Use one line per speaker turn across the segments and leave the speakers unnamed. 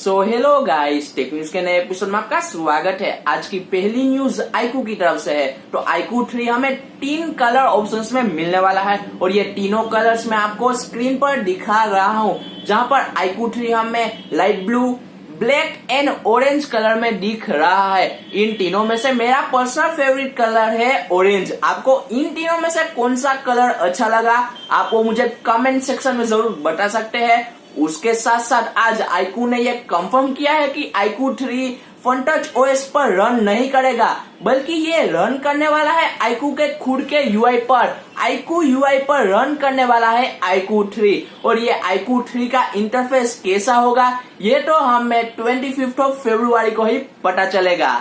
So hello guys, tech news के नए episode में आपका स्वागत है। आज की पहली न्यूज iQOO की तरफ से है। तो iQOO 3 हमें 3 कलर ऑप्शंस में मिलने वाला है और ये तीनों कलर्स मैं आपको स्क्रीन पर दिखा रहा हूँ, जहाँ पर iQOO 3 हमें light blue, black and orange colour में दिख रहा है। इन तीनों में से मेरा पर्सनल फेवरेट कलर है ऑरेंज। आपको इन तीनों में से कौन सा कलर अच्छा लगा, आपको मुझे कमेंट सेक्शन में जरूर बता सकते हैं। उसके साथ साथ आज iQOO ने यह कंफर्म किया है कि iQOO 3 फन टच ओएस पर रन नहीं करेगा, बल्कि ये रन करने वाला है iQOO के खुद के यूआई पर। iQOO यूआई पर रन करने वाला है iQOO 3 और ये iQOO 3 का इंटरफेस कैसा होगा ये तो हमें 25 फरवरी को ही पता चलेगा।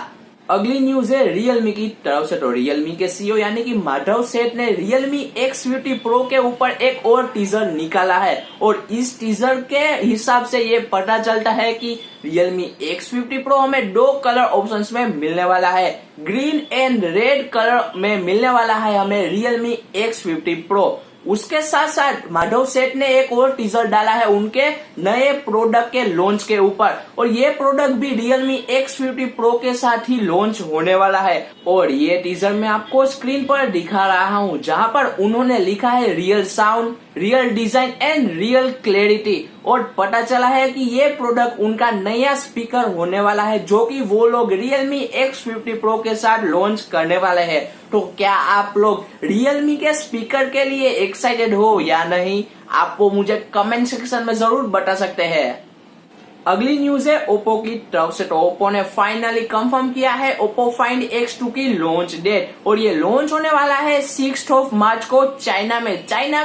अगली न्यूज है Realme की तरफ से। तो Realme के सीईओ यानी कि माधव सेठ ने Realme X50 Pro के ऊपर एक और टीजर निकाला है और इस टीजर के हिसाब से ये पता चलता है कि Realme X50 Pro हमें 2 कलर ऑप्शंस में मिलने वाला है। ग्रीन एंड रेड कलर में मिलने वाला है हमें Realme X50 Pro। उसके साथ साथ माधव सेठ ने एक और टीजर डाला है उनके नए प्रोडक्ट के लॉन्च के ऊपर और ये प्रोडक्ट भी Realme X50 Pro के साथ ही लॉन्च होने वाला है। और ये टीजर मैं आपको स्क्रीन पर दिखा रहा हूँ, जहाँ पर उन्होंने लिखा है real sound, real design and real clarity. और पता चला है कि ये प्रोडक्ट उनका नया स्पीकर होने वाला है, जो कि वो लोग Realme X50 Pro के साथ लॉन्च करने वाले हैं। तो क्या आप लोग Realme के स्पीकर के लिए एक्साइटेड हो या नहीं, आपको मुझे कमेंट सेक्शन में जरूर बता सकते हैं। अगली न्यूज है Oppo की तरफ से। तो Oppo ने फाइनली कंफर्म किया है Oppo Find X2 की लॉन्च डेट और ये लॉन्च होने वाला है 6 मार्च को चाइना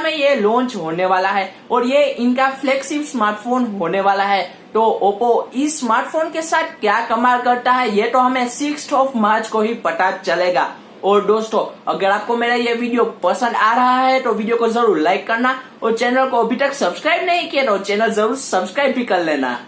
में ये लॉन्च होने वाला है और ये इनका फ्लैगशिप स्मार्टफोन होने वाला है। तो Oppo इस स्मार्टफोन के साथ क्या कमाल करता है ये तो हमें 6 मार्च को ही पता चलेगा। और दोस्तों, अगर आपको मेरा ये वीडियो पसंद आ रहा है तो वीडियो को जरूर लाइक करना और चैनल को अभी तक सब्सक्राइब नहीं किया तो चैनल जरूर सब्सक्राइब भी कर लेना।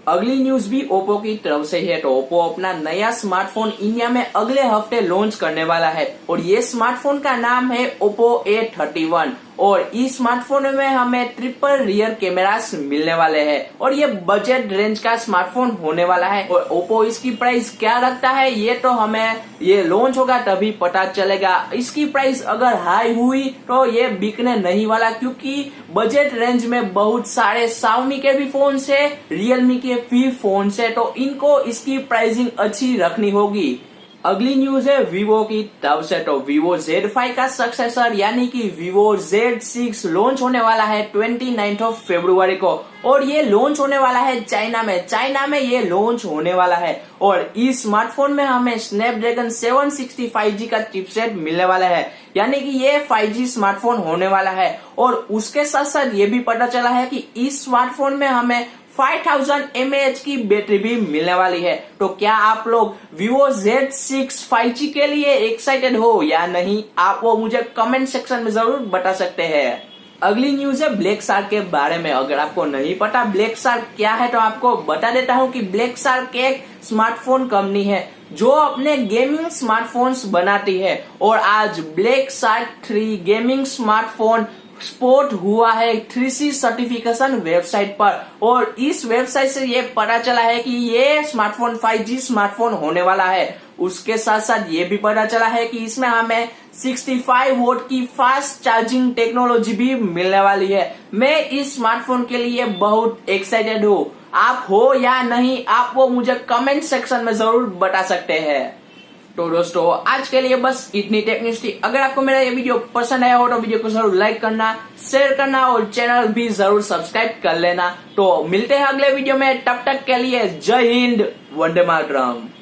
अगली न्यूज भी Oppo की तरफ से है। तो Oppo अपना नया स्मार्टफोन इंडिया में अगले हफ्ते लॉन्च करने वाला है और ये स्मार्टफोन का नाम है Oppo A31 और इस स्मार्टफोन में हमें ट्रिपल रियर कैमरास मिलने वाले हैं और ये बजट रेंज का स्मार्टफोन होने वाला है। और Oppo इसकी प्राइस क्या रखता है ये तो हमें ये लॉन्च होगा तभी पता चलेगा। इसकी प्राइस अगर हाई हुई तो ये बिकने नहीं वाला, क्योंकि बजट रेंज में बहुत सारे Xiaomi के भी फोन है, Realme के भी फोन है, तो इनको इसकी प्राइसिंग अच्छी रखनी होगी। अगली न्यूज है Vivo की तरफ से। तो Vivo Z5 का सक्सेसर यानी कि Vivo Z6 लॉन्च होने वाला है 29 फरवरी को और ये लॉन्च होने वाला है चाइना में ये लॉन्च होने वाला है। और इस स्मार्टफोन में हमें स्नैपड्रैगन 765G का चिपसेट मिलने वाला है, यानी कि ये 5G स्मार्टफोन होने वाला है। और उसके साथ साथ ये भी पता चला है कि इस स्मार्टफोन में हमें 5000 mAh की बैटरी भी मिलने वाली है। तो क्या आप लोग Vivo Z6 5G के लिए एक्साइटेड हो या नहीं, आप वो मुझे कमेंट सेक्शन में जरूर बता सकते हैं। अगली न्यूज है ब्लैक शार्क के बारे में। अगर आपको नहीं पता ब्लैक शार्क क्या है तो आपको बता देता हूँ कि ब्लैक शार्क एक स्मार्टफोन कंपनी है जो अपने गेमिंग स्मार्टफोन्स बनाती है और आज black shark 3 gaming smartphone spot हुआ है 3C सर्टिफिकेशन वेबसाइट पर और इस वेबसाइट से ये पता चला है कि ये स्मार्टफोन 5G स्मार्टफोन होने वाला है। उसके साथ साथ ये भी पता चला है कि इसमें हमें 65 वोल्ट की फास्ट चार्जिंग टेक्नोलॉजी भी मिलने वाली है। मैं इस स्मार्टफोन के लिए बहुत एक्साइटेड हूँ, आप हो या नहीं, आप वो मुझे कमेंट सेक्शन में जरूर बता सकते हैं। तो दोस्तों, आज के लिए बस इतनी टेक न्यूज थी। अगर आपको मेरा ये वीडियो पसंद आया हो तो वीडियो को जरूर लाइक करना, शेयर करना और चैनल भी जरूर सब्सक्राइब कर लेना। तो मिलते हैं अगले वीडियो में, तब तक के लिए जय हिंद, वंदे मातरम।